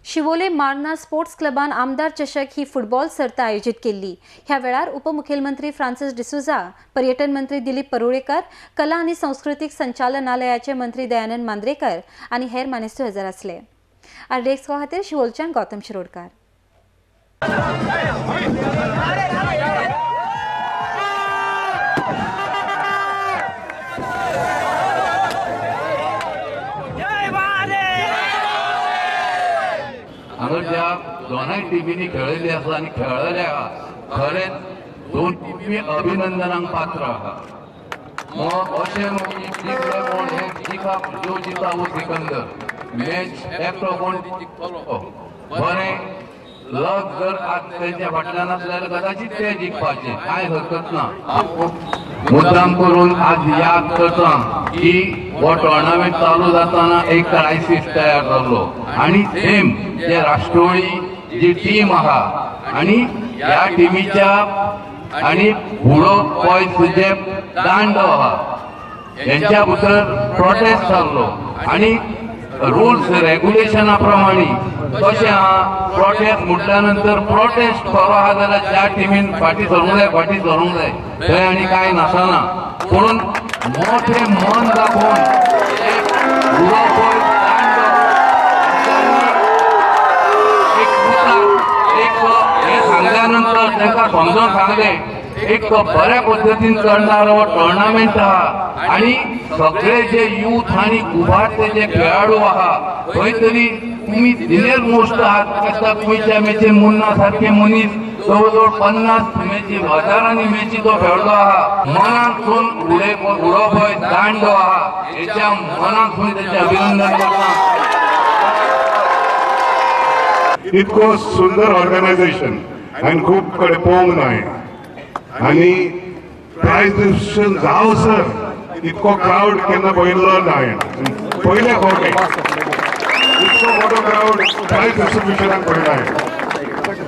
शिवोले मारना स्पोर्ट्स क्लबान आमदार चषक ही फुटबॉल सर्त आयोजित केली। ह्या वेळार उपमुख्यमंत्री फ्रांसिस डिसोजा, पर्यटन मंत्री दिलीप परुळेकर, कला आणि सांस्कृतिक संचालनालयाचे मंत्री दयानंद मांद्रेकर आणि हेर मानेस्त हजर असले। डेस्क खातीर शिवोलच्यान गौतम शिरोडकार। त्या दोनही टीमींनी खेळलेली आसा आणि खेळल्या खरेंच दोन टीमी अभिनंदनाक पात्र आहा। मग अशें न्हू जिखले कोण हे जिखप जो जिता वो सिकंदर मॅच एकटो कोण जिखतलो बरें लक जर आज तेंच्या फाटल्यान आसल्यार कदाचित ते जिखपाचे कांय हरकत ना। मुद्दाम करून आज याद करता की हो टोर्नामेंट चालू जाताना एक क्रायसिस तयार जाल्लो आणि सेम जे राष्ट्रवादी जी टीम आहा आणि ह्या टीमीच्या आणि फुडो पॉयस जे दांडो आहा यांच्या भितर प्रोटेस्ट जाल्लो आणि रूल्स रेग्युलेशना प्रमाणे कशें आहा प्रोटेस्ट म्हटल्या नंतर प्रोटेस्ट खरो आहा जाल्यार त्या टीमीन फाटी सरूंक जाय थंय आनी कांय नासना पूण मोठे मन दाखोवन हे सांगल्यानंतर तांकां समजून सांगले एक बऱ्या पद्धतीन चलणारो टोर्नामेंट आहा आणि सगळे जे यूथ आणि उभारते जे खेळाडू आहा खंय तरी तुम्ही दिलेर मोस्ट आहात गोंयच्या मॅचीन मुन्ना सारखे मनीस जवळजवळ 50 मॅची हजारांनी मॅची तो खेळलो आहा। मनांतून उडोवप दांडो आहा हेच्या मनांतून त्याचे अभिनंदन करता। इतको सुंदर ऑर्गनायझेशन आणि खूप कडे पळोवंक नाय आणि प्राइज डिस्ट्रिब्युशन जावसर इतको क्राउड केन्ना पळयल्लो नाय। पयले फावटी इतको मोठो क्राउड प्राइज डिस्ट्रिब्युशनाक पळयलाय।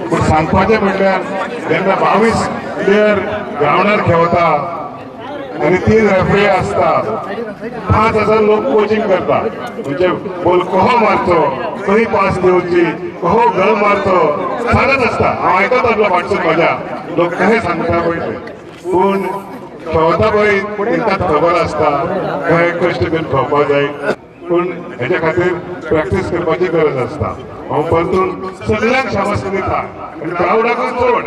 पूण सांगपाचें म्हटल्यार जेन्ना 22 प्लेयर ग्राउंडार खेळटा आणि 3 रेफरी असता 5000 लोक कोचिंग करता म्हणजे बॉल कहो मारचो खंय पास दिवची कहो गळ मारचो सांगत असता। हांव आयकत आसलो फाटसून मजा लोक काय सांगता पळय ते पूण खेळता पळय तांकां खबर आसता काय कश्ट करून खेळपाक जाय पूण हेच्या खातीर प्रॅक्टीस करपाची गरज आसता। हांव परतून सगळ्यांक शाबासकी दिता आनी क्राउडाकूच चड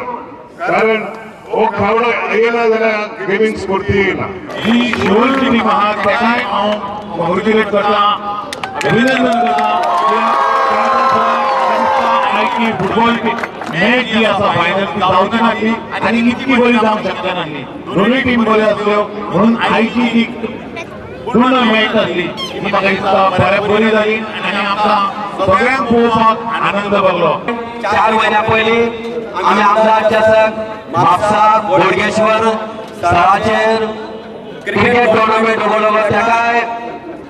कारण हो क्राउड येना जाल्यार गेमींग स्फूर्ती येना। ही शिवोलची टीम आहा ताकाय हांव कॉंग्रॅच्युलेट करता अभिनंदन करता की फुटबॉल मॅच जी आसा फायनल ती जावची नासली आनी इतकी बरी जावंक शकना नासली। दोनूय टीम बऱ्यो आसल्यो म्हणून आयची जी पूर्ण मॅच आसली ती म्हाका दिसता बरी जाली आनी आमकां सगळ्यांक पळोवपाक आनंद भरलो। 4 महिन्या पयलीं आमी आमदार चषक म्हापसा बोडगेश्वर स्थळाचेर क्रिकेट टोर्नामेंट उगडलो ताकाय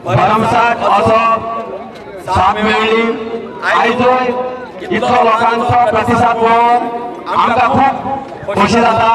भरमसाट असो साथ मेळ्ळी। आयजूय इतलो लोकांचो प्रतिसाद पळोवन आमकां खूब खोशी जाता।